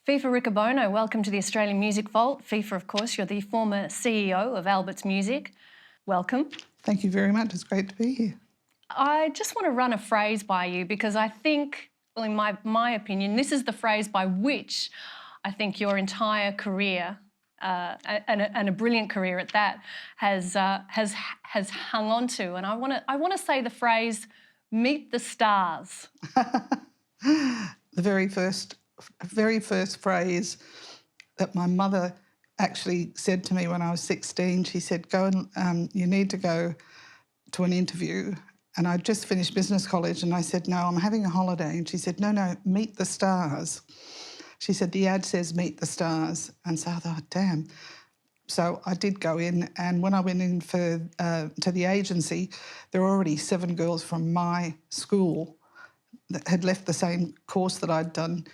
Fifa Riccobono, welcome to the Australian Music Vault. Fifa, of course, you're the former CEO of Albert's Music. Welcome. Thank you very much. It's great to be here. I just want to run a phrase by you because I think, well, in my opinion, this is the phrase by which I think your entire career, and a brilliant career at that, has hung on to. And I want to say the phrase, "Meet the stars." The very first phrase that my mother actually said to me when I was 16, she said, "Go and you need to go to an interview." And I'd just finished business college and I said, "No, I'm having a holiday." And she said, "No, meet the stars." She said, "The ad says meet the stars." And so I thought, damn. So I did go in, and when I went in to the agency, there were already 7 girls from my school that had left the same course that I'd done,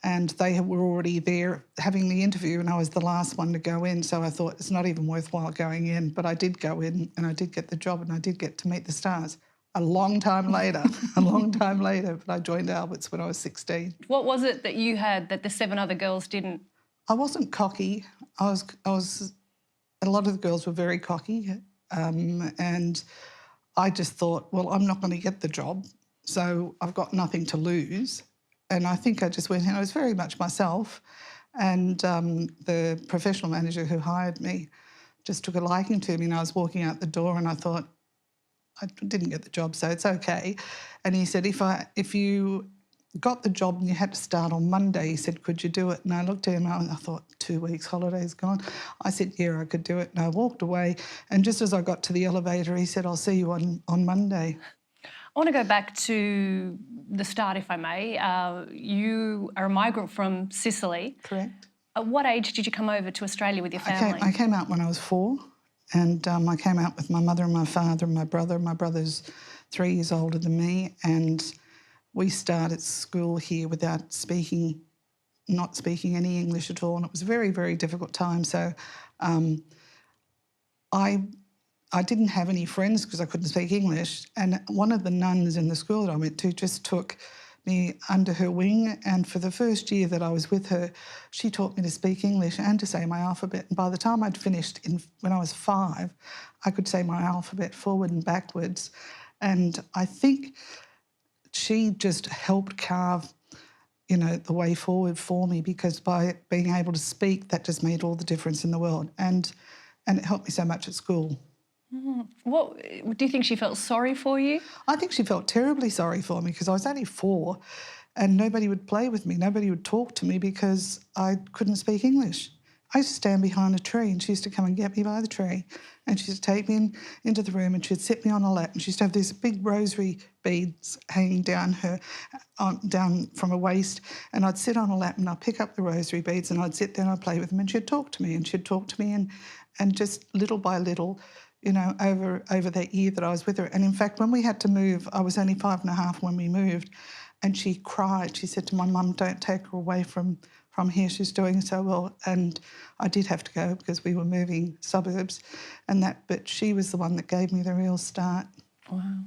and they were already there having the interview, and I was the last one to go in. So I thought it's not even worthwhile going in. But I did go in and I did get the job and I did get to meet the stars. A long time later, but I joined Albert's when I was 16. What was it that you had that the 7 other girls didn't? I wasn't cocky. I was. A lot of the girls were very cocky, and I just thought, well, I'm not going to get the job, so I've got nothing to lose. And I think I just went in. I was very much myself, and the professional manager who hired me just took a liking to me. And I was walking out the door, and I thought, I didn't get the job, so it's okay. And he said, if you got the job and you had to start on Monday, he said, "Could you do it?" And I looked at him and I thought, 2 weeks holiday's gone. I said, "Yeah, I could do it." And I walked away, and just as I got to the elevator, he said, "I'll see you on Monday." I want to go back to the start, if I may. You are a migrant from Sicily. Correct. At what age did you come over to Australia with your family? I came out when I was 4, and I came out with my mother and my father and my brother. My brother's 3 years older than me, and we started school here without not speaking any English at all, and it was a very, very difficult time. So I didn't have any friends because I couldn't speak English, and one of the nuns in the school that I went to just took me under her wing, and for the first year that I was with her, she taught me to speak English and to say my alphabet. And by the time I'd finished when I was 5, I could say my alphabet forward and backwards. And I think she just helped carve, the way forward for me, because by being able to speak, that just made all the difference in the world. And it helped me so much at school. What do you think she felt sorry for you? I think she felt terribly sorry for me because I was only 4 and nobody would play with me, nobody would talk to me because I couldn't speak English. I used to stand behind a tree and she used to come and get me by the tree, and she used to take me into the room and she'd sit me on her lap, and she used to have these big rosary beads hanging down from her waist, and I'd sit on her lap and I'd pick up the rosary beads and I'd sit there and I'd play with them, and she'd talk to me and just little by little, over that year that I was with her. And in fact, when we had to move, I was only 5.5 when we moved, and she cried. She said to my mum, "Don't take her away from here, she's doing so well." And I did have to go because we were moving suburbs but she was the one that gave me the real start. Wow.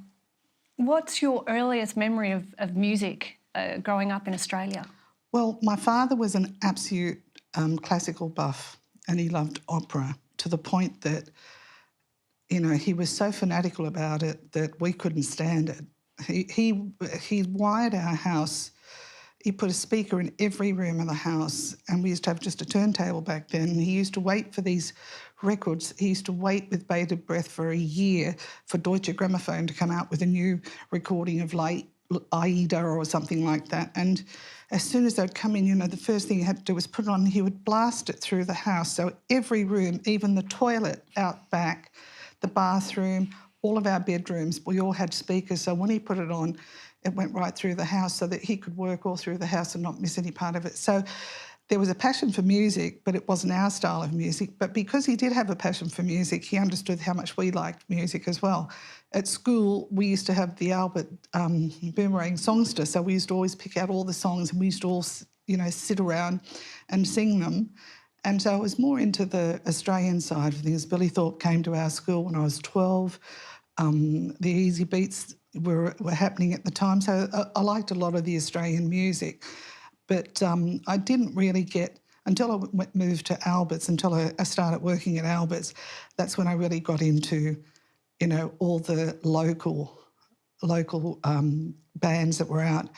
What's your earliest memory of music growing up in Australia? Well, my father was an absolute classical buff, and he loved opera to the point that, he was so fanatical about it that we couldn't stand it. He wired our house. He put a speaker in every room of the house, and we used to have just a turntable back then. And he used to wait for these records. He used to wait with bated breath for a year for Deutsche Grammophon to come out with a new recording of like Aida or something like that. And as soon as they'd come in, the first thing he had to do was put it on, and he would blast it through the house. So every room, even the toilet out back, the bathroom, all of our bedrooms, we all had speakers. So when he put it on, it went right through the house so that he could work all through the house and not miss any part of it. So there was a passion for music, but it wasn't our style of music. But because he did have a passion for music, he understood how much we liked music as well. At school, we used to have the Albert Boomerang Songster, so we used to always pick out all the songs, and we used to all, sit around and sing them. And so I was more into the Australian side of things. Billy Thorpe came to our school when I was 12. The Easy Beats were happening at the time, so I liked a lot of the Australian music. But I didn't really get, until I moved to Albert's, until I started working at Albert's, that's when I really got into, you know, all the local bands that were out,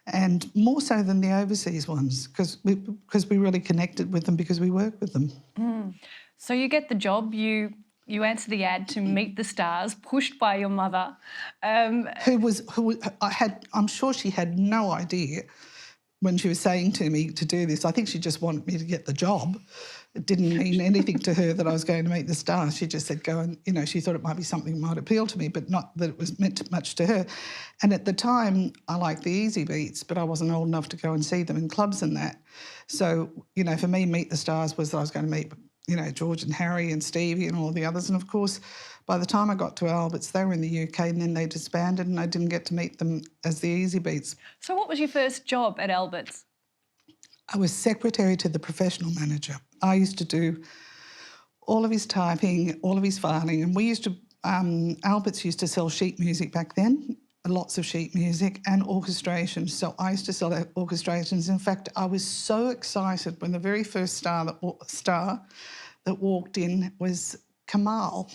and more so than the overseas ones, because we really connected with them because we worked with them. So you get the job, you answer the ad to Meet the Stars, pushed by your mother. I'm sure she had no idea when she was saying to me to do this. I think she just wanted me to get the job. It didn't mean anything to her that I was going to Meet the Stars. She just said, go, and, you know, she thought it might be something that might appeal to me, but not that it was meant much to her. And at the time, I liked the Easy Beats, but I wasn't old enough to go and see them in clubs and that. So, you know, for me, Meet the Stars was that I was going to meet, you know, George and Harry and Stevie and all the others. And, of course, by the time I got to Albert's, they were in the UK, and then they disbanded, and I didn't get to meet them as the Easy Beats. So what was your first job at Albert's? I was secretary to the professional manager. I used to do all of his typing, all of his filing, and we used to, Albert's used to sell sheet music back then, lots of sheet music and orchestrations. So I used to sell orchestrations. In fact, I was so excited when the very first star that walked in was Kamal.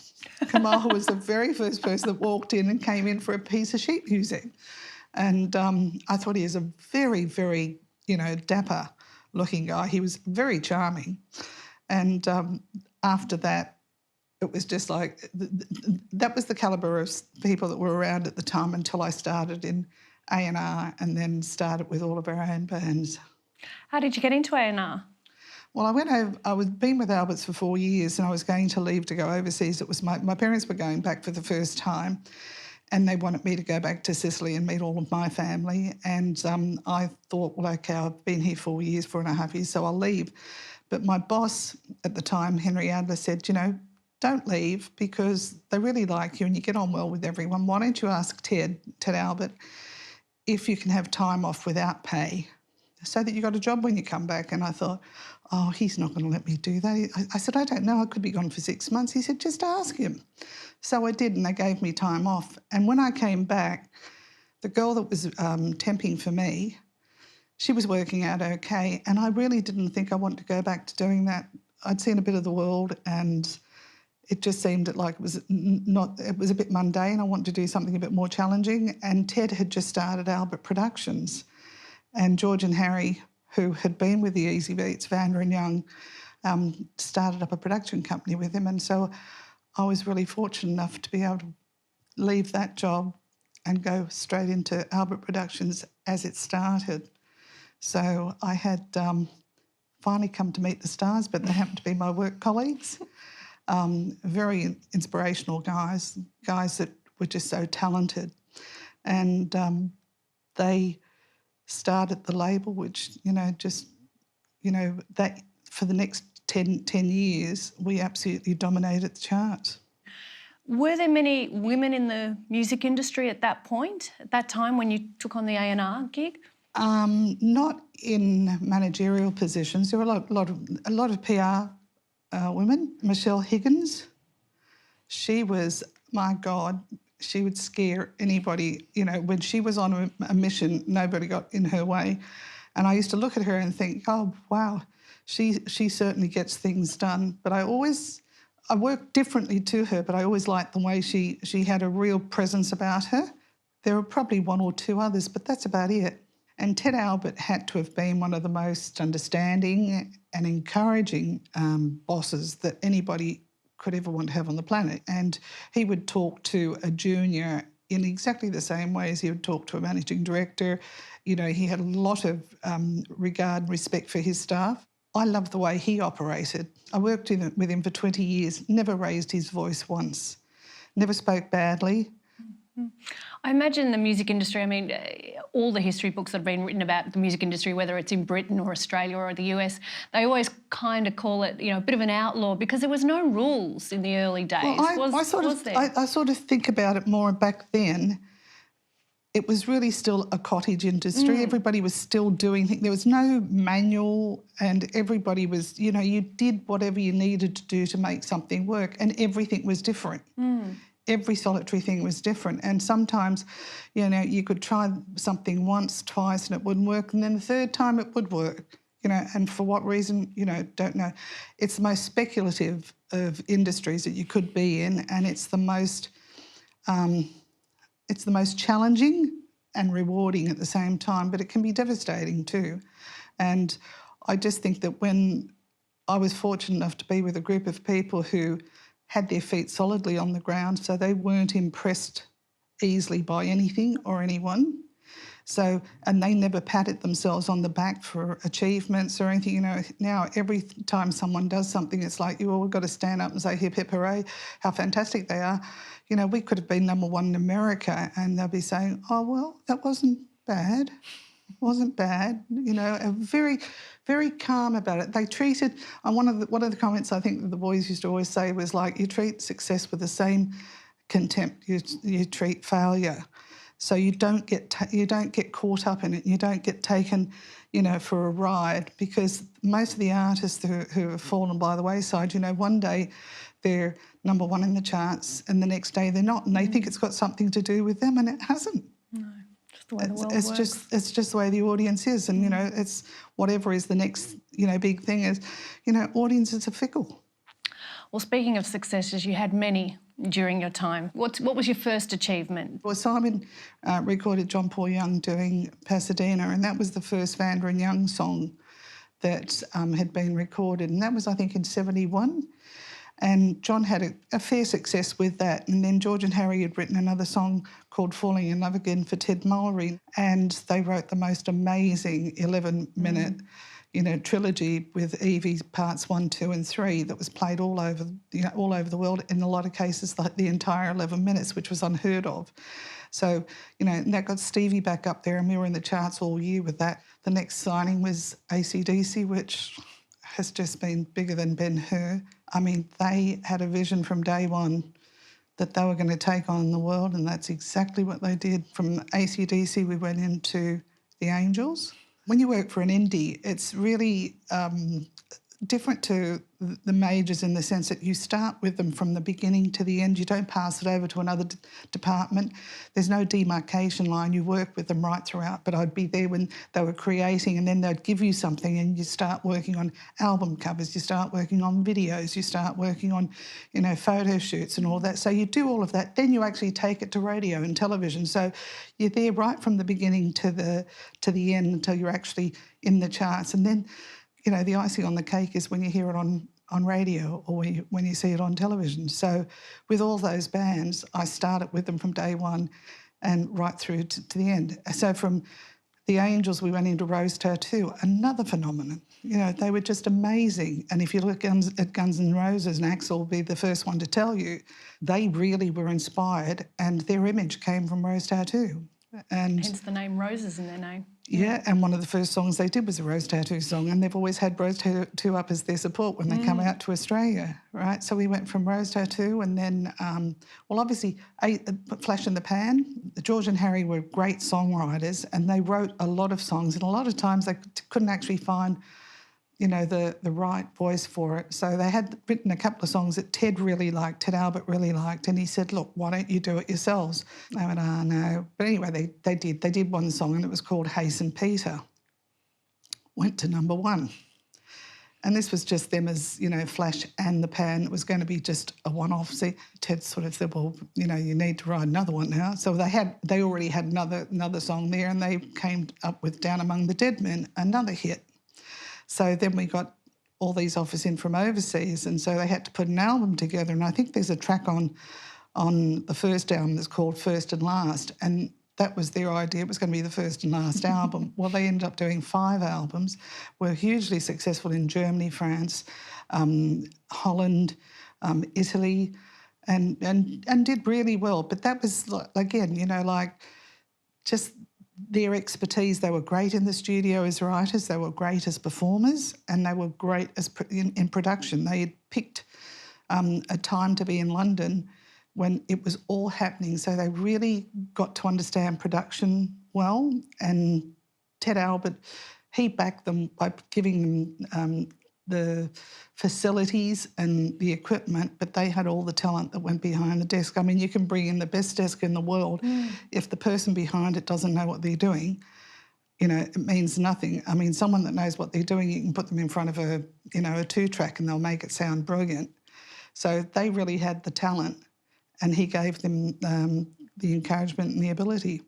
Kamal was the very first person that walked in and came in for a piece of sheet music. And I thought he was a very, very, you know, dapper-looking guy. He was very charming. And after that, it was just like, that was the calibre of people that were around at the time until I started in A&R and then started with all of our own bands. How did you get into A&R? Well, I was been with Albert's for 4 years, and I was going to leave to go overseas. It was my parents were going back for the first time, and they wanted me to go back to Sicily and meet all of my family. And I thought, well, okay, I've been here 4 years, 4.5 years, so I'll leave. But my boss at the time, Henry Adler, said, you know, don't leave because they really like you and you get on well with everyone. Why don't you ask Ted Albert, if you can have time off without pay so that you got a job when you come back? And I thought, oh, he's not going to let me do that. I said, I don't know, I could be gone for 6 months. He said, just ask him. So I did, and they gave me time off. And when I came back, the girl that was temping for me, she was working out okay, and I really didn't think I wanted to go back to doing that. I'd seen a bit of the world, and it just seemed like it was it was a bit mundane. I wanted to do something a bit more challenging. And Ted had just started Albert Productions, and George and Harry, who had been with the Easy Beats, Vanda Young, started up a production company with him. And so I was really fortunate enough to be able to leave that job and go straight into Albert Productions as it started. So I had finally come to Meet the Stars, but they happened to be my work colleagues. Very inspirational guys that were just so talented. And they started the label, which, that for the next 10 years, we absolutely dominated the charts. Were there many women in the music industry at that point, at that time when you took on the A&R gig? Not in managerial positions. There were a lot of PR women. Michelle Higgins, she was, my God, she would scare anybody. You know, when she was on a mission, nobody got in her way. And I used to look at her and think, oh, wow, she certainly gets things done. But I worked differently to her, but I always liked the way she had a real presence about her. There were probably one or two others, but that's about it. And Ted Albert had to have been one of the most understanding and encouraging bosses that anybody could ever want to have on the planet. And he would talk to a junior in exactly the same way as he would talk to a managing director. You know, he had a lot of regard and respect for his staff. I loved the way he operated. I worked with him for 20 years, never raised his voice once, never spoke badly. I imagine the music industry, I mean, all the history books that have been written about the music industry, whether it's in Britain or Australia or the US, they always kind of call it, you know, a bit of an outlaw because there was no rules in the early days. Well, I sort of think about it more back then. It was really still a cottage industry. Everybody was still doing things. There was no manual, and everybody was, you know, you did whatever you needed to do to make something work, and everything was different. every solitary thing was different. And sometimes, you know, you could try something once, twice, and it wouldn't work, and then the third time it would work, you know, and for what reason, you know, don't know. It's the most speculative of industries that you could be in, and it's the most challenging and rewarding at the same time, but it can be devastating too. And I just think that when I was fortunate enough to be with a group of people who had their feet solidly on the ground, so they weren't impressed easily by anything or anyone. So, and they never patted themselves on the back for achievements or anything. You know, now every time someone does something, it's like, you all got to stand up and say, hip, hip, hooray, how fantastic they are. You know, we could have been #1 in America and they'll be saying, oh, well, that wasn't bad. Wasn't bad, you know, very, very calm about it. They treated, and one of the comments I think that the boys used to always say was like, you treat success with the same contempt you treat failure. So you don't get caught up in it. You don't get taken, you know, for a ride, because most of the artists who have fallen by the wayside, you know, one day they're #1 in the charts and the next day they're not, and they think it's got something to do with them, and it hasn't. No, just the way the world It's works. it's just the way the audience is, and you know, it's whatever is the next, you know, big thing is, you know, audiences are fickle. Well, speaking of successes, you had many during your time. What was your first achievement? Well, Simon recorded John Paul Young doing Pasadena, and that was the first Vanda Young song that had been recorded, and that was, I think, in '71. And John had a fair success with that. And then George and Harry had written another song called Falling in Love Again for Ted Mulry, and they wrote the most amazing 11-minute you know, trilogy with Evie's parts 1, 2 and 3 that was played all over, you know, all over the world, in a lot of cases like the entire 11 minutes, which was unheard of. So, you know, and that got Stevie back up there, and we were in the charts all year with that. The next signing was AC/DC, which has just been bigger than Ben-Hur. I mean, they had a vision from day one that they were going to take on the world, and that's exactly what they did. From AC/DC, we went into the Angels. When you work for an indie, it's really different to the majors in the sense that you start with them from the beginning to the end. You don't pass it over to another department. There's no demarcation line. You work with them right throughout. But I'd be there when they were creating, and then they'd give you something and you start working on album covers, you start working on videos, you start working on, you know, photo shoots and all that. So you do all of that. Then you actually take it to radio and television. So you're there right from the beginning to the end until you're actually in the charts. And then, you know, the icing on the cake is when you hear it on radio or when you see it on television. So with all those bands, I started with them from day one and right through to the end. So from the Angels, we went into Rose Tattoo, another phenomenon. You know, they were just amazing. And if you look at Guns N' Roses, and Axl will be the first one to tell you, they really were inspired, and their image came from Rose Tattoo. And hence the name Roses in their name. Yeah, and one of the first songs they did was a Rose Tattoo song, and they've always had Rose Tattoo up as their support when they come out to Australia, right? So we went from Rose Tattoo, and then, well, obviously, Flash in the Pan. George and Harry were great songwriters, and they wrote a lot of songs, and a lot of times they couldn't actually find, you know, the right voice for it. So they had written a couple of songs that Ted Albert really liked, and he said, look, why don't you do it yourselves? They went, oh, no. But anyway, they did. They did one song, and it was called Hey St. Peter. Went to #1. And this was just them as, you know, Flash and the Pan. It was going to be just a one-off. See, Ted sort of said, well, you know, you need to write another one now. So they already had another song there, and they came up with Down Among the Dead Men, another hit. So then we got all these offers in from overseas, and so they had to put an album together. And I think there's a track on the first album that's called First and Last, and that was their idea. It was going to be the first and last album. Well, they ended up doing 5 albums, were hugely successful in Germany, France, Holland, Italy, and did really well. But that was, again, you know, like just their expertise. They were great in the studio as writers, they were great as performers, and they were great as in production. They had picked a time to be in London when it was all happening, so they really got to understand production well. And Ted Albert, he backed them by giving them the facilities and the equipment, but they had all the talent that went behind the desk. I mean, you can bring in the best desk in the world. If the person behind it doesn't know what they're doing, you know, it means nothing. I mean, someone that knows what they're doing, you can put them in front of a, you know, a 2-track and they'll make it sound brilliant. So they really had the talent, and he gave them the encouragement and the ability.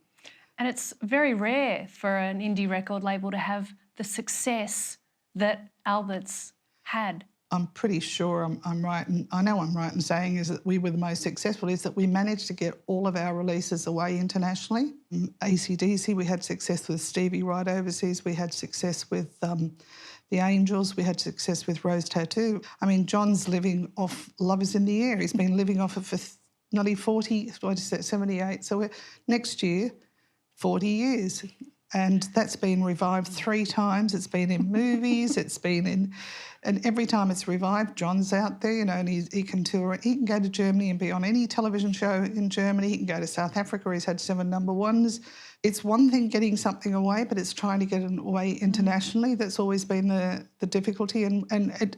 And it's very rare for an indie record label to have the success that Albert's had. I'm pretty sure I'm right, and I know I'm right in saying is that we were the most successful, is that we managed to get all of our releases away internationally. AC/DC, we had success with Stevie right overseas, we had success with the Angels, we had success with Rose Tattoo. I mean, John's living off Love Is in the Air. He's been living off it for nearly 40, what is that, 78. So next year, 40 years. And that's been revived 3 times. It's been in movies, it's been in... And every time it's revived, John's out there, you know, and he can tour. He can go to Germany and be on any television show in Germany. He can go to South Africa. He's had 7 number ones. It's one thing getting something away, but it's trying to get it away internationally. That's always been the difficulty. And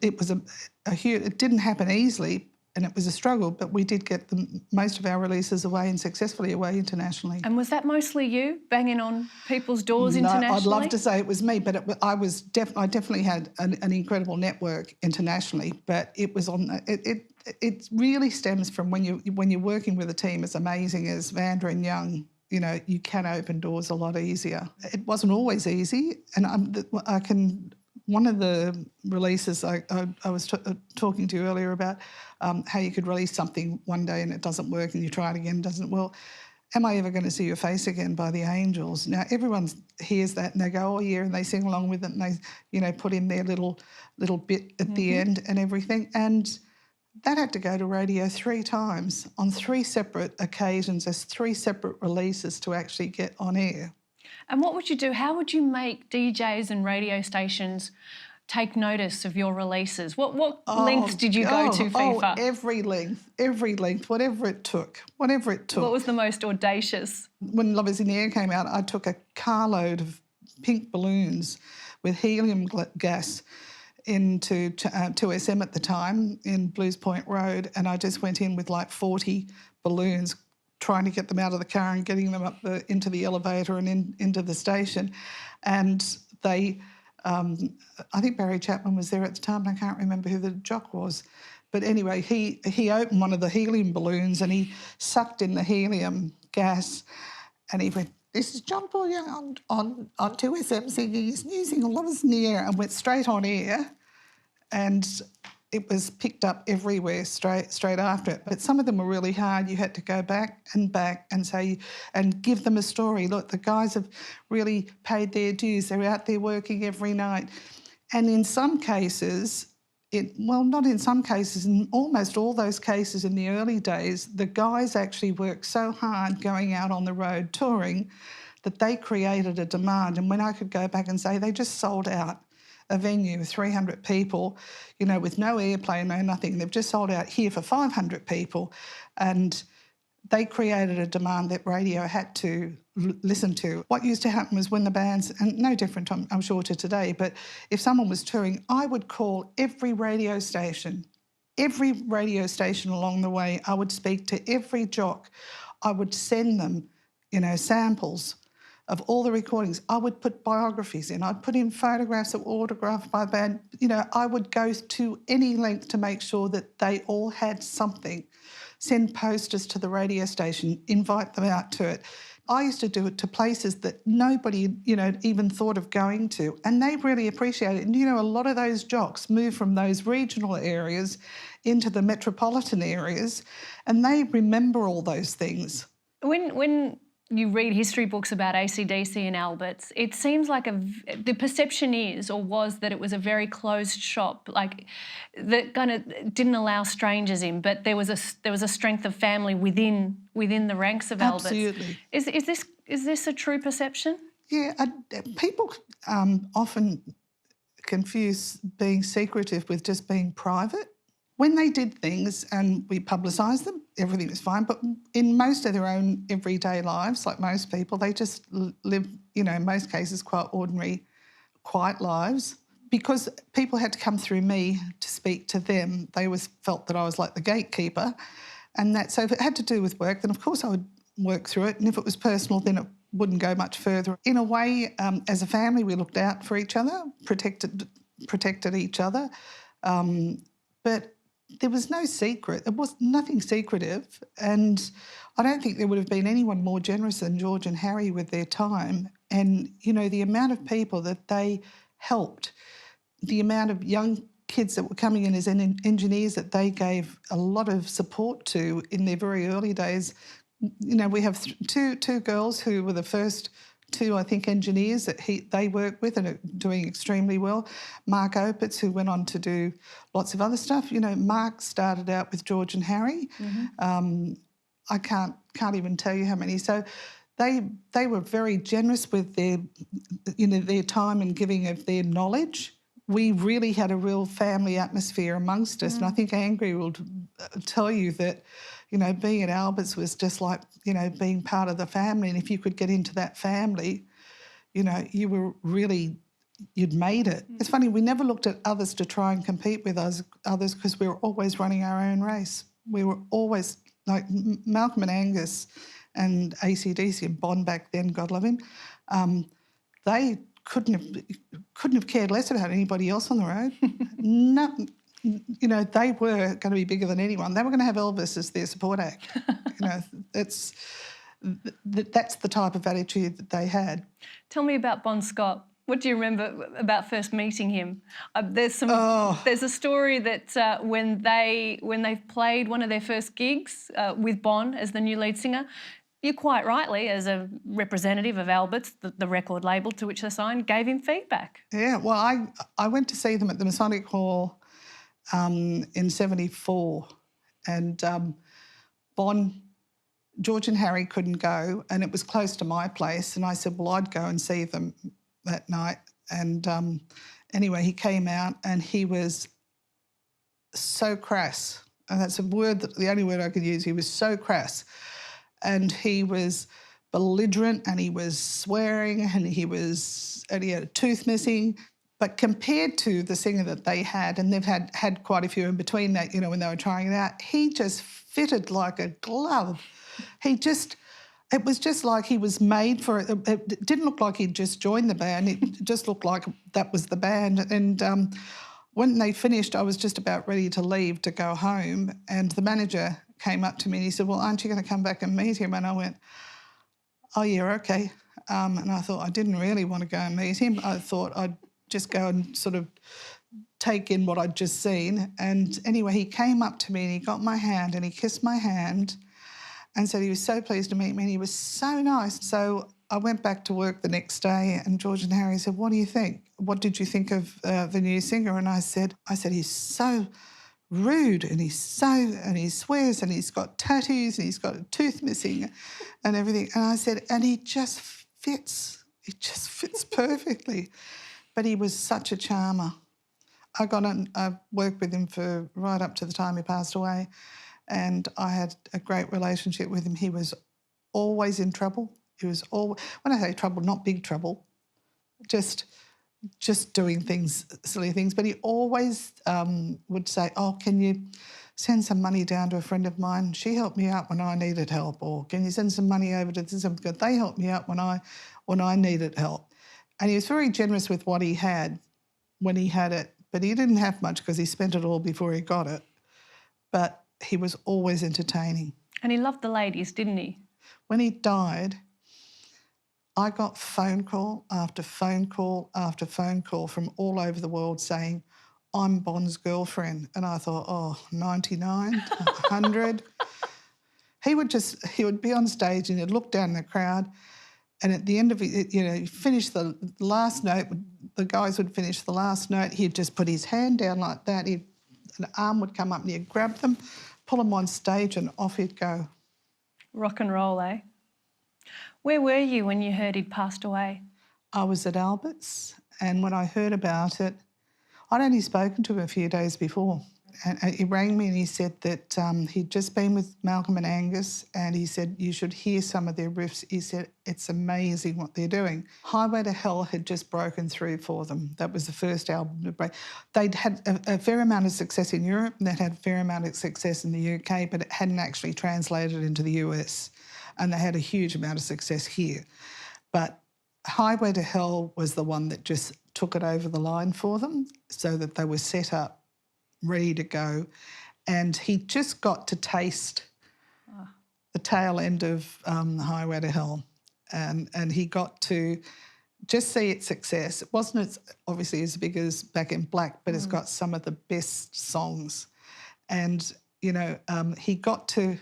it was a huge... It didn't happen easily, and it was a struggle, but we did get most of our releases away and successfully away internationally. And was that mostly you banging on people's doors internationally? No, I'd love to say it was me, but I definitely had an incredible network internationally. But it was on. It really stems from when you're working with a team as amazing as Vanda and Young. You know, you can open doors a lot easier. It wasn't always easy, and I can. One of the releases I was talking to you earlier about how you could release something one day and it doesn't work and you try it again, it doesn't. Well, Am I Ever Going to See Your Face Again by the Angels? Now, everyone hears that and they go, oh, yeah, and they sing along with it and they, you know, put in their little bit at the end and everything. And that had to go to radio 3 times on 3 separate occasions as 3 separate releases to actually get on air. And what would you do? How would you make DJs and radio stations take notice of your releases? What lengths did you go to, FIFA? Every length, whatever it took. What was the most audacious? When Love Is in the Air came out, I took a carload of pink balloons with helium gas into 2SM at the time in Blues Point Road, and I just went in with like 40 balloons, trying to get them out of the car and getting them up into the elevator and into the station. And they, I think Barry Chapman was there at the time, and I can't remember who the jock was. But anyway, he opened one of the helium balloons and he sucked in the helium gas and he went, "This is John Paul Young on 2SM singing his new single, Love Is in the Air," and went straight on air. And it was picked up everywhere straight after it. But some of them were really hard. You had to go back and say, and give them a story. Look, the guys have really paid their dues. They're out there working every night. And in some cases, not in some cases, in almost all those cases in the early days, the guys actually worked so hard going out on the road touring that they created a demand. And when I could go back and say they just sold out a venue with 300 people, you know, with no airplay, no nothing. They've just sold out here for 500 people. And they created a demand that radio had to listen to. What used to happen was when the bands, and no different I'm sure to today, but if someone was touring, I would call every radio station along the way. I would speak to every jock. I would send them, you know, samples of all the recordings. I would put biographies in. I'd put in photographs that were autographed by the band. You know, I would go to any length to make sure that they all had something. Send posters to the radio station, invite them out to it. I used to do it to places that nobody, you know, even thought of going to, and they really appreciate it. And, you know, a lot of those jocks move from those regional areas into the metropolitan areas, and they remember all those things. When you read history books about AC/DC and Albert's, it seems like the perception is or was that it was a very closed shop, like that kind of didn't allow strangers in, but there was a strength of family within the ranks of Albert's. Absolutely. Is this a true perception? Yeah, people often confuse being secretive with just being private. When they did things and we publicised them, everything was fine. But in most of their own everyday lives, like most people, they just live, you know, in most cases, quite ordinary, quiet lives. because people had to come through me to speak to them, they always felt that I was like the gatekeeper. And that, so if it had to do with work, then of course I would work through it. And if it was personal, then it wouldn't go much further. In a way, as a family, we looked out for each other, protected each other. But there was no secret. There was nothing secretive. And I don't think there would have been anyone more generous than George and Harry with their time. And, you know, the amount of people that they helped, the amount of young kids that were coming in as engineers that they gave a lot of support to in their very early days. You know, we have two girls who were the first two, I think, engineers that they work with and are doing extremely well. Mark Opitz, who went on to do lots of other stuff. You know, Mark started out with George and Harry. I can't even tell you how many. So they were very generous with their, you know, their time and giving of their knowledge. We really had a real family atmosphere amongst us. And I think Angry will tell you that, you know, being at Albert's was just like, you know, being part of the family. And if you could get into that family, you know, you were really, you'd made it. It's funny, we never looked at others to try and compete with others because we were always running our own race. We were always, like Malcolm and Angus and AC/DC and Bond back then, God love him, they couldn't have cared less about anybody else on the road. No, you know, they were going to be bigger than anyone. They were going to have Elvis as their support act. You know, that's the type of attitude that they had. Tell me about Bon Scott. What do you remember about first meeting him? There's a story that when they played one of their first gigs with Bon as the new lead singer, you quite rightly, as a representative of Albert's, the record label to which they signed, gave him feedback. Yeah, well, I went to see them at the Masonic Hall in 74, and George and Harry couldn't go, and it was close to my place, and I said, well, I'd go and see them that night. And anyway, he came out and he was so crass, and that's the only word I could use. He was so crass. And he was belligerent and he was swearing and he had a tooth missing. But compared to the singer that they had, and they've had quite a few in between that, you know, when they were trying it out, he just fitted like a glove. It was just like he was made for it. It didn't look like he'd just joined the band. It just looked like that was the band. And when they finished, I was just about ready to leave to go home, and the manager came up to me and he said, well, aren't you going to come back and meet him? And I went, oh, yeah, okay. And I thought I didn't really want to go and meet him. I thought I'd just go and sort of take in what I'd just seen. And anyway, he came up to me and he got my hand and he kissed my hand and said he was so pleased to meet me and he was so nice. So I went back to work the next day and George and Harry said, what do you think? What did you think of the new singer? And I said, he's so rude and he swears and he's got tattoos and he's got a tooth missing and everything. And I said, and he just fits perfectly. But he was such a charmer. I worked with him for right up to the time he passed away, and I had a great relationship with him. He was always in trouble. He was always, when I say trouble, not big trouble, just doing things, silly things. But he always would say, oh, can you send some money down to a friend of mine? She helped me out when I needed help. Or can you send some money over to this? They helped me out when I needed help. And he was very generous with what he had when he had it. But he didn't have much because he spent it all before he got it. But he was always entertaining. And he loved the ladies, didn't he? When he died, I got phone call after phone call after phone call from all over the world saying, I'm Bon's girlfriend. And I thought, oh, 99, 100. He would be on stage and he'd look down the crowd, and at the end of it, you know, he finished the last note, the guys would finish the last note, he'd just put his hand down like that, an arm would come up and he'd grab them, pull them on stage and off he'd go. Rock and roll, eh? Where were you when you heard he'd passed away? I was at Albert's, and when I heard about it, I'd only spoken to him a few days before, and he rang me and he said that he'd just been with Malcolm and Angus, and he said, you should hear some of their riffs. He said, it's amazing what they're doing. Highway to Hell had just broken through for them. That was the first album to break. They'd had a fair amount of success in Europe, and they'd had a fair amount of success in the UK, but it hadn't actually translated into the US, and they had a huge amount of success here. But Highway to Hell was the one that just took it over the line for them, so that they were set up, ready to go. And he just got to taste the tail end of Highway to Hell. And he got to just see its success. It wasn't obviously as big as Back in Black, but it's got some of the best songs. And, you know, he got to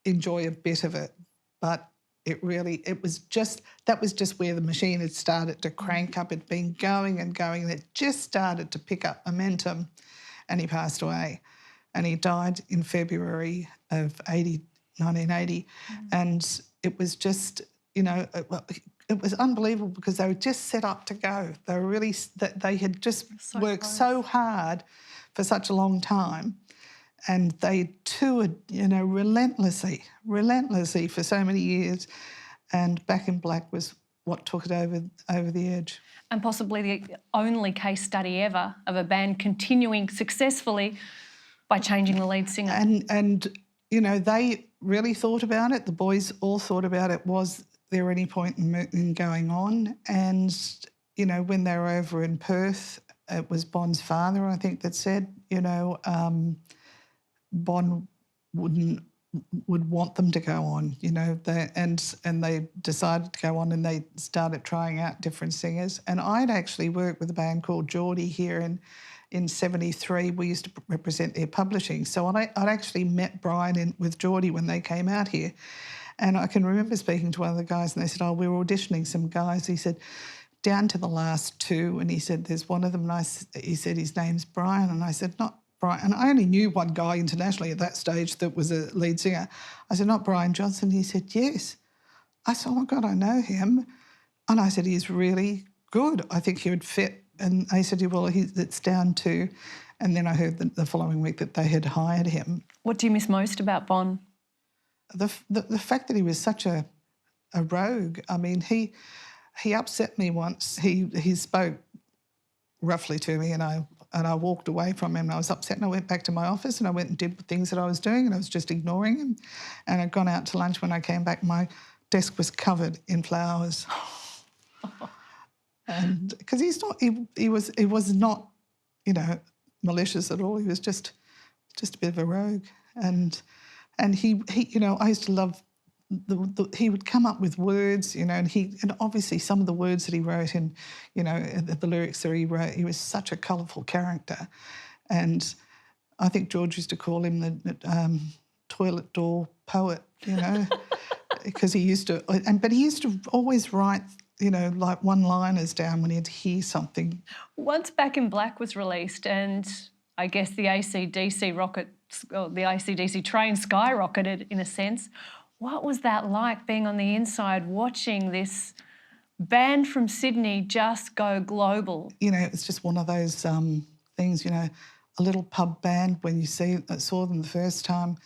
enjoy a bit of it, but that was just where the machine had started to crank up. It'd been going and going, and it just started to pick up momentum, and he passed away. And he died in February of 1980. And it was just, you know, it was unbelievable because they were just set up to go. They were really, they had just worked so hard for such a long time. And they toured, you know, relentlessly for so many years. And Back in Black was what took it over the edge. And possibly the only case study ever of a band continuing successfully by changing the lead singer. And you know, they really thought about it. The boys all thought about it. Was there any point in going on? And, you know, when they were over in Perth, it was Bon's father, I think, that said, you know, Bon would want them to go on, you know, and they decided to go on, and they started trying out different singers. And I'd actually worked with a band called Geordie here in 73. We used to represent their publishing. So I'd actually met Brian with Geordie when they came out here. And I can remember speaking to one of the guys, and they said, oh, we were auditioning some guys. He said, down to the last two. And he said, there's one of them. And he said, his name's Brian. And I said, not Brian. And I only knew one guy internationally at that stage that was a lead singer. I said, not Brian Johnson. He said, yes. I said, oh, my God, I know him. And I said, he's really good. I think he would fit. And they said, well, it's down to... And then I heard the following week that they had hired him. What do you miss most about Bon? The fact that he was such a rogue. I mean, he upset me once. He spoke roughly to me, and I walked away from him, and I was upset, and I went back to my office, and I went and did things that I was doing, and I was just ignoring him. And I'd gone out to lunch. When I came back, my desk was covered in flowers. And because he was not, you know, malicious at all. He was just a bit of a rogue. And he you know, I used to love he would come up with words, you know, and obviously some of the words that he wrote in, you know, the lyrics that he wrote, he was such a colourful character. And I think George used to call him the toilet door poet, you know, because he used to, but he used to always write, you know, like one-liners down when he'd hear something. Once Back in Black was released, and I guess the AC/DC train skyrocketed in a sense, what was that like, being on the inside watching this band from Sydney just go global? You know, it's just one of those things, you know, a little pub band. When you saw them the first time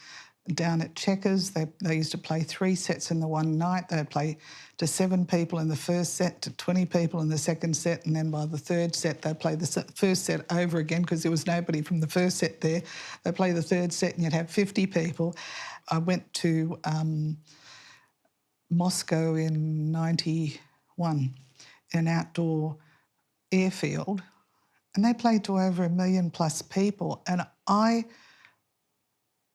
down at Checkers, they used to play 3 sets in the one night. They'd play to 7 people in the first set, to 20 people in the second set, and then by the third set they'd play the first set over again because there was nobody from the first set there. They'd play the third set and you'd have 50 people. I went to Moscow in 91, an outdoor airfield, and they played to over 1 million plus people, and I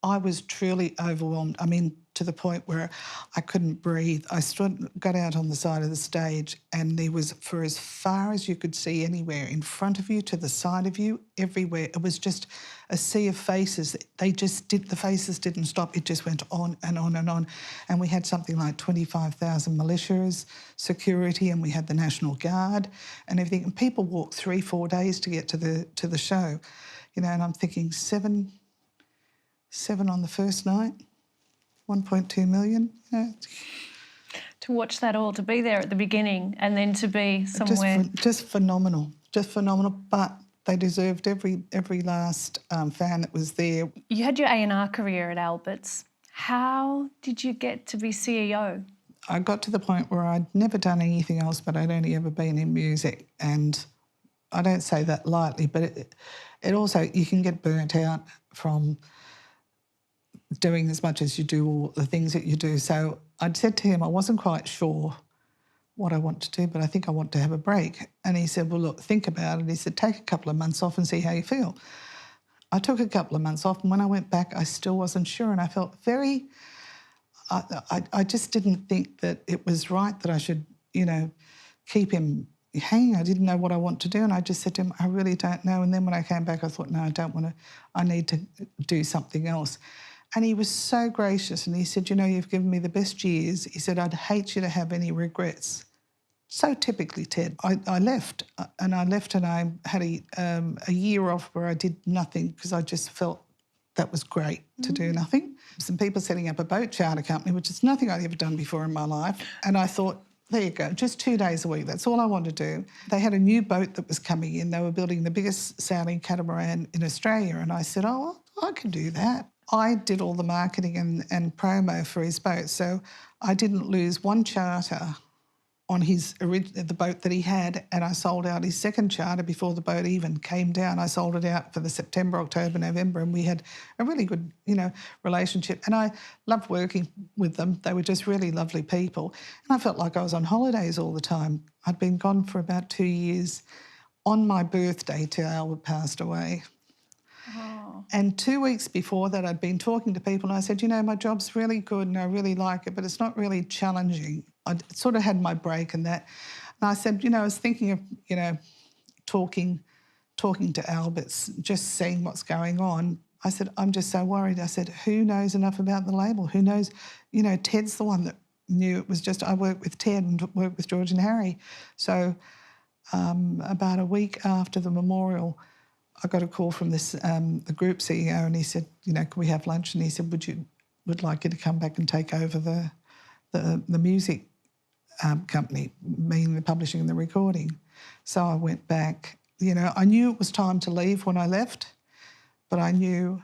was truly overwhelmed. I mean, to the point where I couldn't breathe. I got out on the side of the stage, and there was, for as far as you could see anywhere, in front of you, to the side of you, everywhere, it was just a sea of faces. The faces didn't stop. It just went on and on and on. And we had something like 25,000 militias, security, and we had the National Guard and everything. And people walked 3-4 days to get to the show, you know. And I'm thinking, seven on the first night, 1.2 million. You know. To watch that all, to be there at the beginning and then to be somewhere. Just phenomenal, just phenomenal. But They deserved every last fan that was there. You had your A&R career at Albert's. How did you get to be CEO? I got to the point where I'd never done anything else, but I'd only ever been in music. And I don't say that lightly, but it also, you can get burnt out from doing as much as you do, all the things that you do. So I'd said to him, I wasn't quite sure what I want to do, but I think I want to have a break. And he said, well, look, think about it. He said, take a couple of months off and see how you feel. I took a couple of months off, and when I went back, I still wasn't sure, and I felt very... I just didn't think that it was right that I should, keep him hanging. I didn't know what I want to do, and I just said to him, I really don't know. And then when I came back, I thought, no, I don't want to. I need to do something else. And he was so gracious, and he said, you've given me the best years. He said, I'd hate you to have any regrets. So typically Ted. I left, and I had a year off where I did nothing because I just felt that was great to do nothing. Some people setting up a boat charter company, which is nothing I'd ever done before in my life. And I thought, there you go, just 2 days a week, that's all I want to do. They had a new boat that was coming in. They were building the biggest sailing catamaran in Australia. And I said, oh, I can do that. I did all the marketing and promo for his boat. So I didn't lose one charter on the boat that he had, and I sold out his second charter before the boat even came down. I sold it out for the September, October, November, and we had a really good, relationship. And I loved working with them. They were just really lovely people. And I felt like I was on holidays all the time. I'd been gone for about 2 years on my birthday till Albert passed away. Oh. And 2 weeks before that, I'd been talking to people, and I said, my job's really good and I really like it, but it's not really challenging. I sort of had my break and that. And I said, I was thinking of, talking to Albert's, just seeing what's going on. I said, I'm just so worried. I said, who knows enough about the label? Who knows? Ted's the one that knew. It was just, I worked with Ted and worked with George and Harry. So about a week after the memorial, I got a call from the group CEO, and he said, can we have lunch? And he said, would like you to come back and take over the music company, meaning the publishing and the recording. So I went back. I knew it was time to leave when I left, but I knew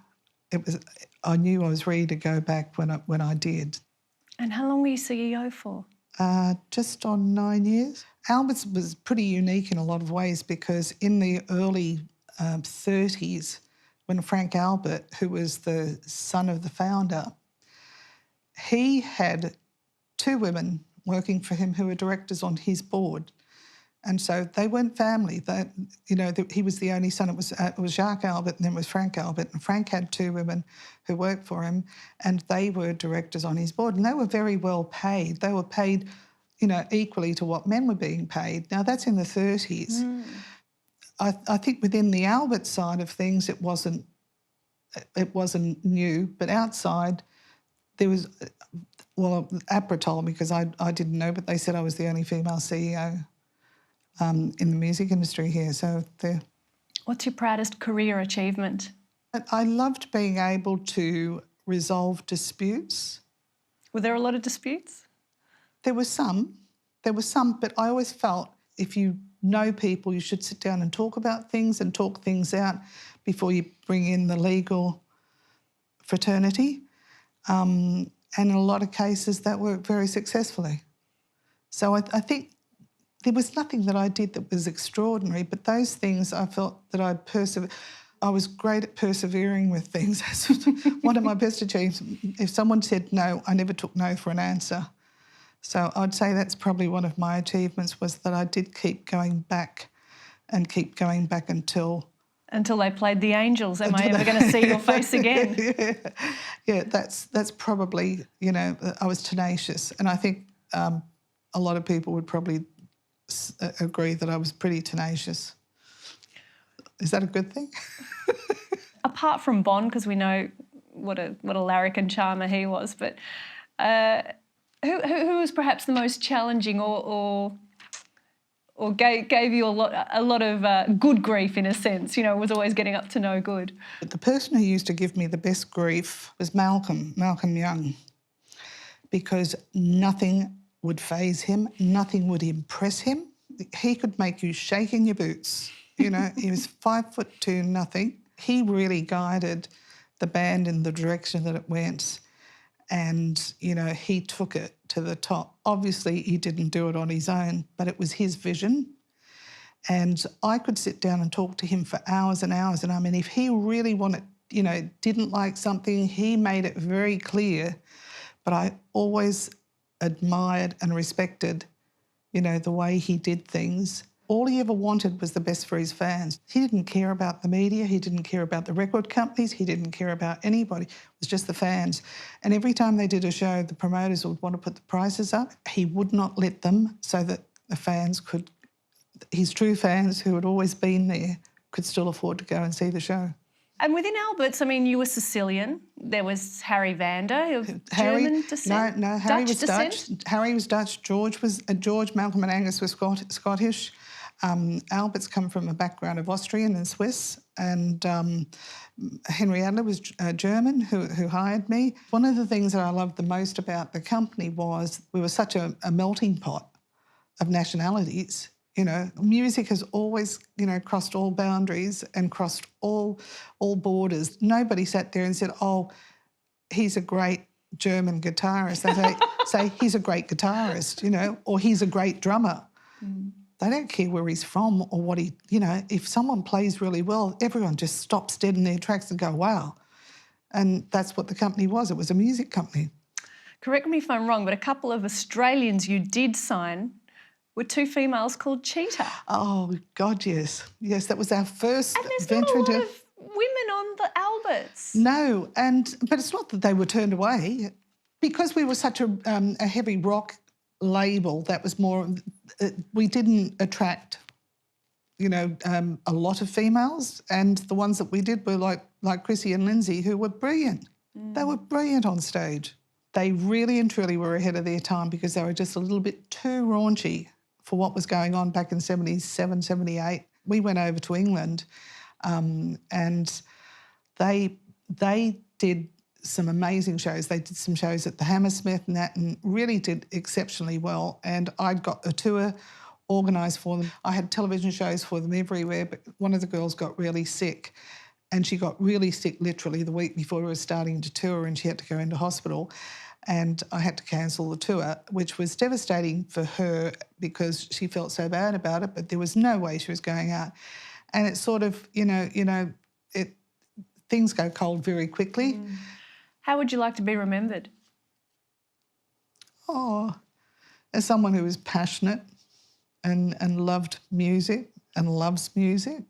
I was ready to go back when I did. And how long were you CEO for? Just on 9 years. Albert's was pretty unique in a lot of ways, because in the early 30s, when Frank Albert, who was the son of the founder, he had 2 women working for him who were directors on his board. And so they weren't family. He was the only son. It was Jacques Albert, and then it was Frank Albert. And Frank had 2 women who worked for him, and they were directors on his board. And they were very well paid. They were paid, equally to what men were being paid. Now, that's in the 30s. Mm. I think within the Albert side of things, it wasn't new, but outside there was, APRA told me, because I didn't know, but they said I was the only female CEO in the music industry here. So what's your proudest career achievement? I loved being able to resolve disputes. Were there a lot of disputes? There were some, but I always felt if you know people, you should sit down and talk about things and talk things out before you bring in the legal fraternity. And in a lot of cases, that worked very successfully. So I think there was nothing that I did that was extraordinary, but those things I felt that I was great at persevering with things. One of my best achievements. If someone said no, I never took no for an answer. So I'd say that's probably one of my achievements, was that I did keep going back until... Until they played the Angels. Am I ever going to see your face again? Yeah, that's probably, I was tenacious. And I think a lot of people would probably agree that I was pretty tenacious. Is that a good thing? Apart from Bond, because we know what a larrikin charmer he was, but who was perhaps the most challenging or gave you a lot of good grief, in a sense, was always getting up to no good? The person who used to give me the best grief was Malcolm Young, because nothing would faze him, nothing would impress him. He could make you shake in your boots You know, he was 5'2", nothing. He really guided the band in the direction that it went, and, you know, he took it to the top. Obviously, he didn't do it on his own, but it was his vision. And I could sit down and talk to him for hours and hours. And I mean, if he really wanted, you know, didn't like something, he made it very clear. But I always admired and respected, you know, the way he did things. All he ever wanted was the best for his fans. He didn't care about the media, he didn't care about the record companies, he didn't care about anybody. It was just the fans. And every time they did a show, the promoters would want to put the prices up. He would not let them, so that the fans could, his true fans who had always been there, could still afford to go and see the show. And within Albert's, I mean, you were Sicilian. There was Harry Vanda, of German descent. No, Harry was descent? Dutch. Harry was Dutch. George, Malcolm and Angus were Scottish. Albert's come from a background of Austrian and Swiss, and Henry Adler was German, who hired me. One of the things that I loved the most about the company was we were such a melting pot of nationalities. You know, music has always, you know, crossed all boundaries and crossed all borders. Nobody sat there and said, oh, he's a great German guitarist. They say he's a great guitarist, you know, or he's a great drummer. Mm. They don't care where he's from or what he, you know, if someone plays really well, everyone just stops dead in their tracks and go, wow. And that's what the company was. It was a music company. Correct me if I'm wrong, but a couple of Australians you did sign were two females called Cheetah. Oh, God, yes. Yes, that was our first and there's venture not a lot of women on the Alberts. No, but it's not that they were turned away. Because we were such a heavy rock label, that was more, we didn't attract, you know, a lot of females, and the ones that we did were like Chrissy and Lindsay, who were brilliant. Mm. They were brilliant on stage. They really and truly were ahead of their time because they were just a little bit too raunchy for what was going on back in 77, 78. We went over to England and they did some amazing shows. They did some shows at the Hammersmith and that, and really did exceptionally well. And I got a tour organised for them. I had television shows for them everywhere, but one of the girls got really sick, and she got really sick literally the week before we were starting to tour, and she had to go into hospital. And I had to cancel the tour, which was devastating for her because she felt so bad about it, but there was no way she was going out. And it's sort of, things go cold very quickly. Mm. How would you like to be remembered? Oh, as someone who was passionate and loved music and loves music,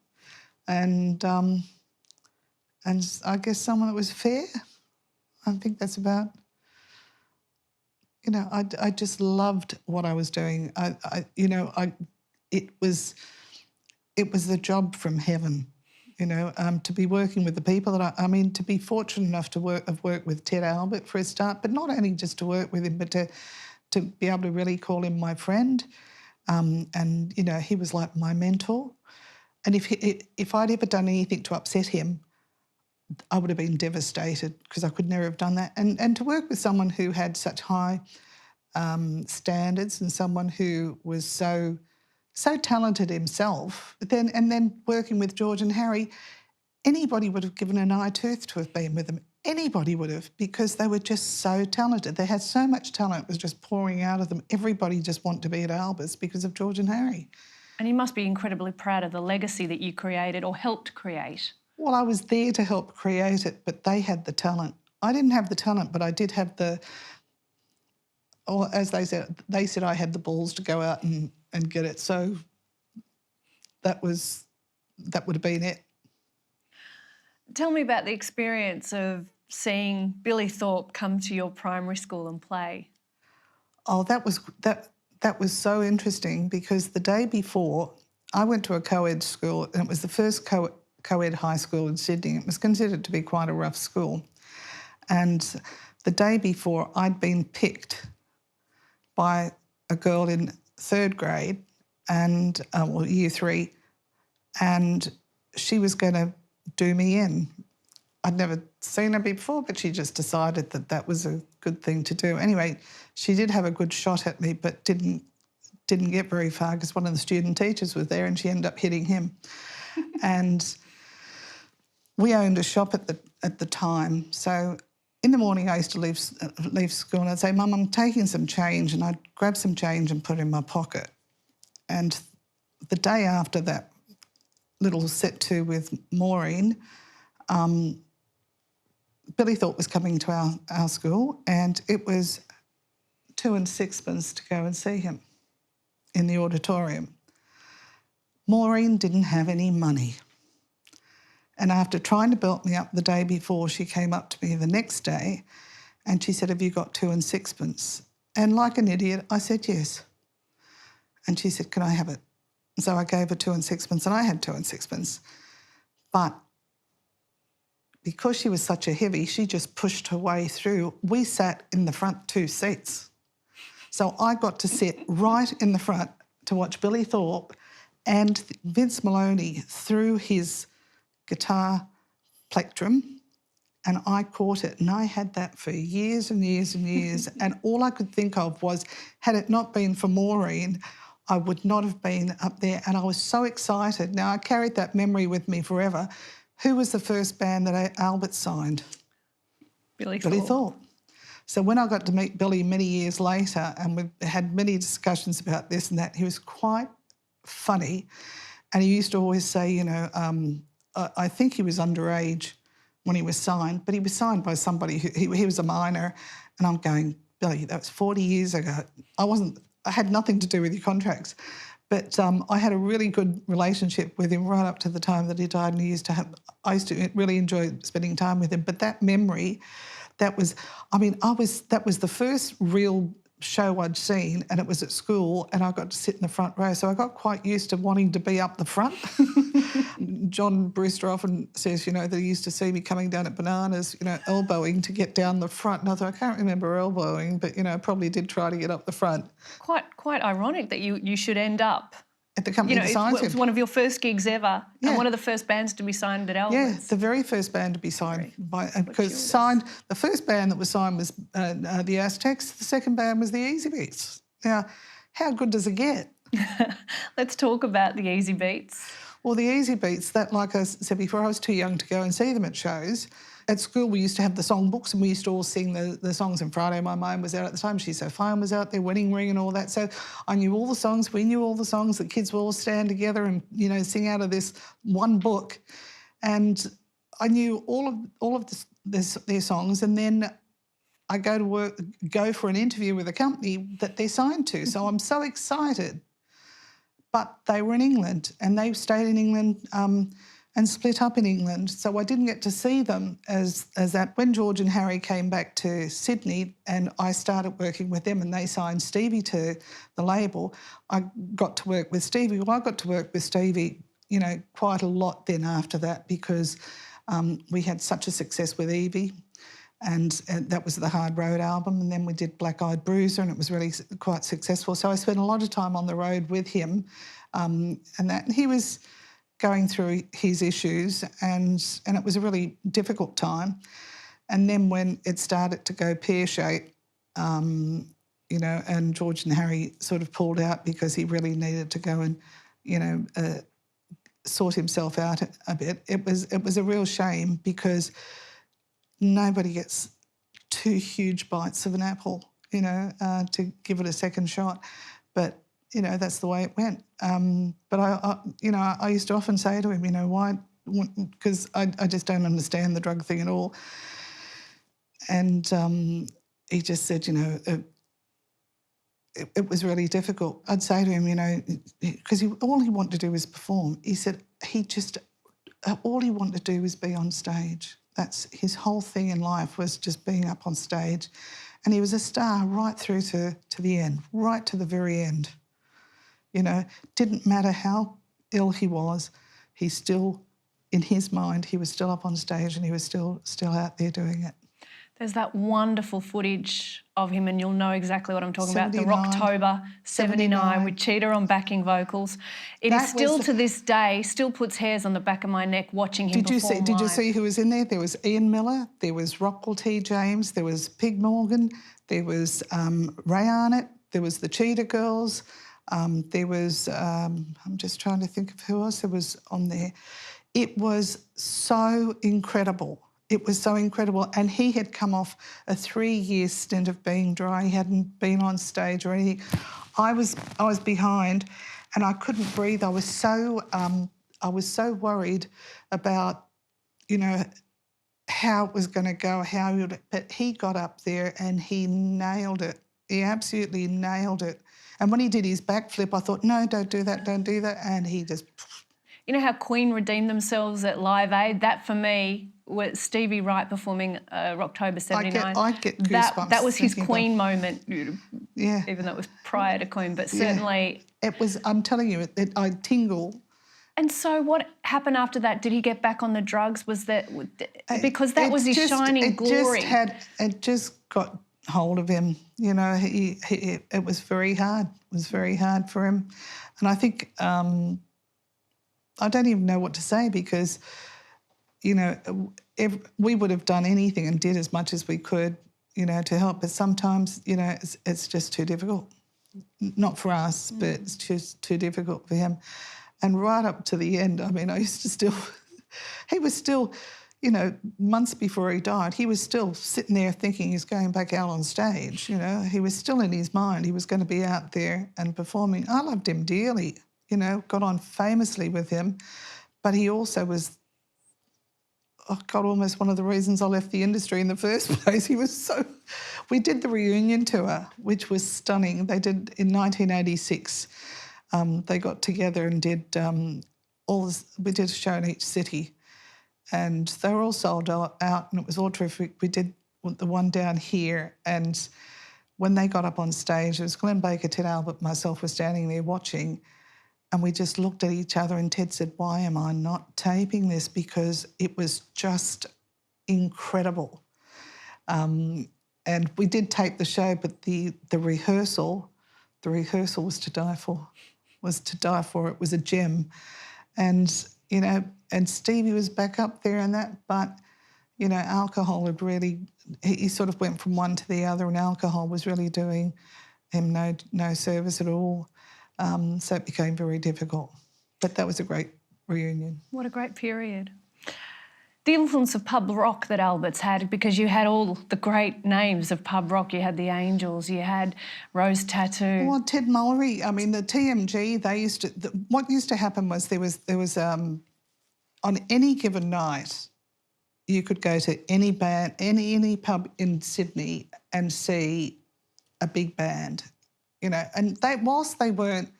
and I guess someone that was fair. I think that's about. You know, I just loved what I was doing. It was the job from heaven. You know, to be working with the people that I mean, to be fortunate enough to have worked with Ted Albert for a start, but not only just to work with him, but to be able to really call him my friend. And you know, he was like my mentor. And if I'd ever done anything to upset him, I would have been devastated because I could never have done that. And to work with someone who had such high standards and someone who was so talented himself, and then working with George and Harry, anybody would have given an eye tooth to have been with them. Anybody would have, because they were just so talented. They had so much talent, it was just pouring out of them. Everybody just wanted to be at Albert's because of George and Harry. And you must be incredibly proud of the legacy that you created or helped create. Well, I was there to help create it, but they had the talent. I didn't have the talent, but I did have or as they said I had the balls to go out and get it. So that would have been it. Tell me about the experience of seeing Billy Thorpe come to your primary school and play. Oh, that was so interesting because the day before I went to a co-ed school, and it was the first co-ed high school in Sydney. It was considered to be quite a rough school. And the day before, I'd been picked by a girl in third grade and year 3, and she was going to do me in. I'd never seen her before, but she just decided that was a good thing to do. Anyway, she did have a good shot at me, but didn't get very far because one of the student teachers was there and she ended up hitting him. And we owned a shop at the time. So in the morning I used to leave school and I'd say, Mum, I'm taking some change, and I'd grab some change and put it in my pocket. And the day after that little set to with Maureen, Billy Thorpe was coming to our school, and it was 2 and 6pence to go and see him in the auditorium. Maureen didn't have any money. And after trying to belt me up the day before, she came up to me the next day and she said, have you got 2 and 6pence? And like an idiot, I said yes. And she said, can I have it? So I gave her 2 and 6pence, and I had 2 and 6pence. But because she was such a heavy, she just pushed her way through. We sat in the front 2 seats. So I got to sit right in the front to watch Billy Thorpe and Vince Maloney through his guitar plectrum, and I caught it, and I had that for years and years and years. And all I could think of was, had it not been for Maureen, I would not have been up there. And I was so excited. Now, I carried that memory with me forever. Who was the first band that Albert signed? Billy Thorpe. So when I got to meet Billy many years later, and we had many discussions about this and that, he was quite funny. And he used to always say, you know, I think he was underage when he was signed, but he was signed by somebody he was a minor. And I'm going, Billy, that was 40 years ago. I had nothing to do with your contracts. But I had a really good relationship with him right up to the time that he died, and I used to really enjoy spending time with him. But that memory, that was the first real show I'd seen, and it was at school, and I got to sit in the front row. So I got quite used to wanting to be up the front. John Brewster often says, you know, that he used to see me coming down at Bananas, you know, elbowing to get down the front. And I thought, I can't remember elbowing, but, you know, I probably did try to get up the front. Quite ironic that you should end up at the company that signed him. It was one of your first gigs ever, and one of the first bands to be signed at Albert's. Yeah, the very first band to be signed the first band that was signed was the Aztecs. The second band was the Easy Beats. Now, how good does it get? Let's talk about the Easy Beats. Well, the Easy Beats, that, like I said before, I was too young to go and see them at shows. At school, we used to have the songbooks, and we used to all sing the songs. And Friday, my mum was out at the time. She's So Fine was out there, Wedding Ring and all that. So I knew all the songs. We knew all the songs. The kids would all stand together and, you know, sing out of this one book. And I knew all of their songs. And then I go for an interview with a company that they're signed to. So I'm so excited. But they were in England, and they stayed in England and split up in England. So I didn't get to see them as that. When George and Harry came back to Sydney and I started working with them and they signed Stevie to the label, I got to work with Stevie. Well, I got to work with Stevie, you know, quite a lot then after that, because we had such a success with Evie. And that was the Hard Road album, and then we did Black Eyed Bruiser, and it was really quite successful. So I spent a lot of time on the road with him, and he was going through his issues, and it was a really difficult time. And then when it started to go pear-shaped, you know, and George and Harry sort of pulled out because he really needed to go and, you know, sort himself out a bit. It was a real shame, because nobody gets 2 huge bites of an apple, you know, to give it a second shot. But, you know, that's the way it went. But I used to often say to him, you know, why? Because I just don't understand the drug thing at all. And he just said, you know, it was really difficult. I'd say to him, you know, because all he wanted to do was perform. He said all he wanted to do was be on stage. That's his whole thing in life, was just being up on stage. And he was a star right through to the end, right to the very end. You know, didn't matter how ill he was, he still, in his mind, he was still up on stage, and he was still out there doing it. There's that wonderful footage of him, and you'll know exactly what I'm talking about, the Rocktober 79 with Cheetah on backing vocals. It is still to this day, still puts hairs on the back of my neck watching him perform live. Did you see who was in there? There was Ian Miller, there was Rockwell T. James, there was Pig Morgan, there was Ray Arnott, there was the Cheetah Girls. There was, I'm just trying to think of who else there was on there. It was so incredible. It was so incredible. And he had come off a 3-year stint of being dry. He hadn't been on stage or anything. I was behind and I couldn't breathe. I was so worried about, you know, how it was going to go, but he got up there and he nailed it. He absolutely nailed it. And when he did his backflip, I thought, no, don't do that. And he just... You know how Queen redeemed themselves at Live Aid? That, for me, was Stevie Wright performing October 79. I get goosebumps. That was his Queen moment, yeah. even though it was prior to Queen, but certainly... It was, I'm telling you, I tingle. And so what happened after that? Did he get back on the drugs? Was that... Because that was his shining glory. It just got hold of him, you know. It was very hard. It was very hard for him. And I think... I don't even know what to say because, you know, we would have done anything and did as much as we could, you know, to help. But sometimes, you know, it's just too difficult. Not for us, but it's just too difficult for him. And right up to the end, I mean, I used to still... he was still, you know, months before he died, he was still sitting there thinking he's going back out on stage, you know. He was still in his mind. He was going to be out there and performing. I loved him dearly. You know, got on famously with him, but he also was, almost one of the reasons I left the industry in the first place. He was so... We did the reunion tour, which was stunning. They did in 1986. They got together and did we did a show in each city, and they were all sold out, and it was all terrific. We did the one down here, and when they got up on stage, it was Glenn Baker, Ted Albert, myself were standing there watching. And we just looked at each other and Ted said, why am I not taping this? Because it was just incredible. And we did tape the show, but the rehearsal was to die for. It was a gem. And, you know, and Stevie was back up there and that, but, you know, alcohol had really... He sort of went from one to the other and alcohol was really doing him no service at all. So it became very difficult. But that was a great reunion. What a great period. The influence of pub rock that Albert's had, because you had all the great names of pub rock. You had the Angels, you had Rose Tattoo. Well, Ted Mullery, I mean, the TMG, they used to... what used to happen was there was on any given night, you could go to any band, any pub in Sydney and see a big band. You know, and whilst they weren't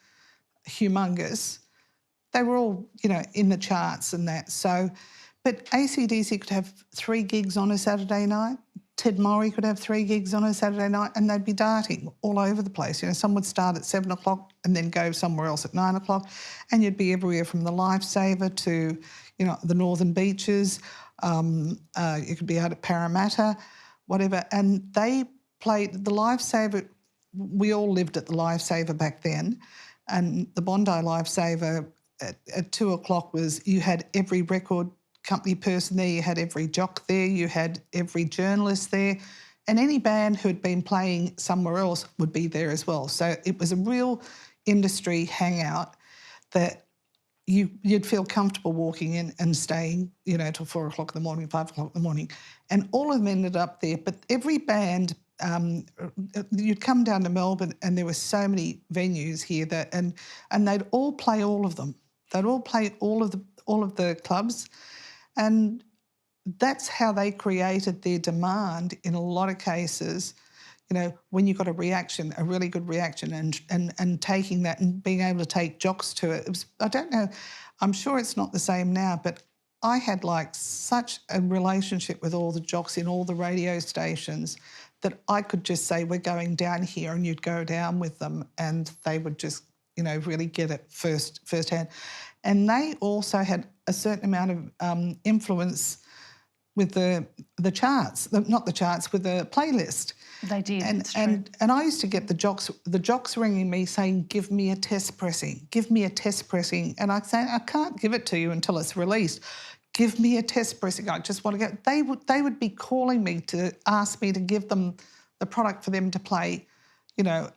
humongous, they were all, you know, in the charts and that. So, but AC/DC could have 3 gigs on a Saturday night. Ted Mullery could have 3 gigs on a Saturday night and they'd be darting all over the place. You know, some would start at 7 o'clock and then go somewhere else at 9 o'clock, and you'd be everywhere from the Lifesaver to, you know, the Northern Beaches. You could be out at Parramatta, whatever. And they played the Lifesaver. We all lived at the Lifesaver back then, and the Bondi Lifesaver at 2 o'clock was, you had every record company person there, you had every jock there, you had every journalist there, and any band who had been playing somewhere else would be there as well. So it was a real industry hangout that you'd feel comfortable walking in and staying, you know, till 4 o'clock in the morning, 5 o'clock in the morning. And all of them ended up there, but every band... you'd come down to Melbourne and there were so many venues here that and they'd all play all of them. They'd all play all of the clubs, and that's how they created their demand in a lot of cases. You know, when you got a reaction, a really good reaction, and taking that and being able to take jocks to it. It was, I don't know, I'm sure it's not the same now, but I had like such a relationship with all the jocks in all the radio stations that I could just say, we're going down here, and you'd go down with them and they would just, you know, really get it firsthand. And they also had a certain amount of influence with the charts, not the charts, with the playlist. They did, and I used to get the jocks ringing me saying, give me a test pressing, give me a test pressing. And I'd say, I can't give it to you until it's released. Give me a test pressing. I just want to get... They would be calling me to ask me to give them the product for them to play, you know,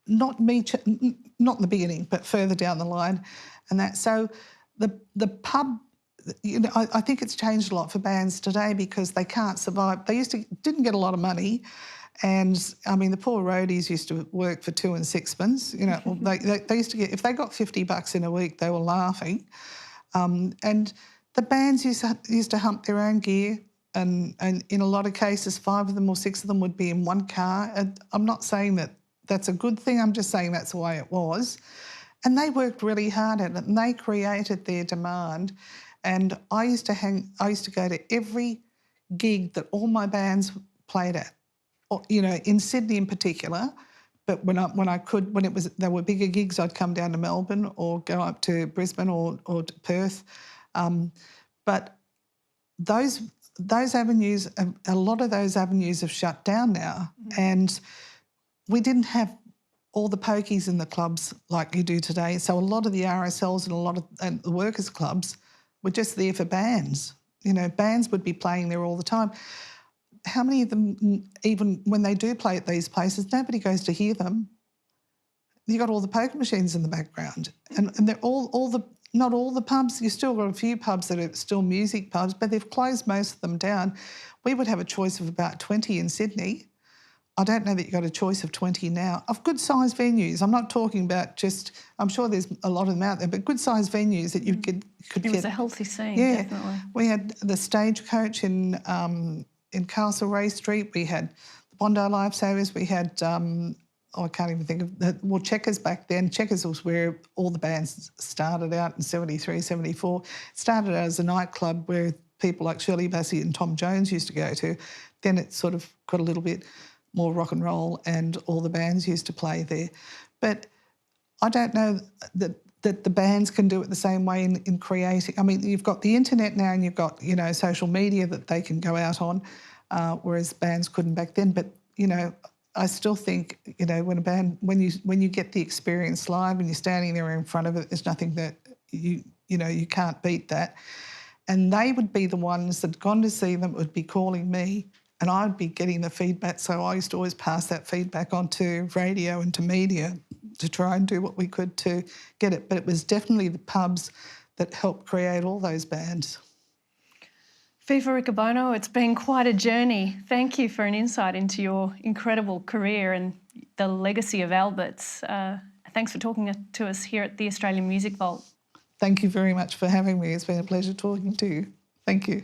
not in the beginning, but further down the line, and that. So the pub, you know, I think it's changed a lot for bands today because they can't survive. They didn't get a lot of money, and I mean the poor roadies used to work for 2 and 6pence. You know, they used to get, if they got $50 in a week, they were laughing, and the bands used to hump their own gear. And in a lot of cases, 5 of them or 6 of them would be in one car. And I'm not saying that that's a good thing, I'm just saying that's the way it was. And they worked really hard at it and they created their demand. And I used to go to every gig that all my bands played at, or, you know, in Sydney in particular. But when there were bigger gigs, I'd come down to Melbourne or go up to Brisbane or to Perth. But those avenues, a lot of those avenues have shut down now, and we didn't have all the pokies in the clubs like you do today. So a lot of the RSLs and a lot of the workers' clubs were just there for bands. You know, bands would be playing there all the time. How many of them, even when they do play at these places, nobody goes to hear them. You got all the poker machines in the background, and they're not all the pubs. You still got a few pubs that are still music pubs, but they've closed most of them down. We would have a choice of about 20 in Sydney. I don't know that you've got a choice of 20 now, of good-sized venues. I'm not talking about just, I'm sure there's a lot of them out there, but good-sized venues that you could get. It was a healthy scene, yeah, definitely. We had the Stagecoach in Castlereagh Street. We had the Bondi Lifesavers. We had... I can't even think of Checkers back then. Checkers was where all the bands started out in 73, 74. It started out as a nightclub where people like Shirley Bassey and Tom Jones used to go to. Then it sort of got a little bit more rock and roll and all the bands used to play there. But I don't know that the bands can do it the same way in creating. I mean, you've got the internet now and you've got, you know, social media that they can go out on, whereas bands couldn't back then. But, you know, I still think, you know, when you get the experience live and you're standing there in front of it, there's nothing that you can't beat that. And they would be the ones that had gone to see them, would be calling me, and I'd be getting the feedback. So I used to always pass that feedback on to radio and to media to try and do what we could to get it. But it was definitely the pubs that helped create all those bands. Fifa Riccobono, it's been quite a journey. Thank you for an insight into your incredible career and the legacy of Albert's. Thanks for talking to us here at the Australian Music Vault. Thank you very much for having me. It's been a pleasure talking to you. Thank you.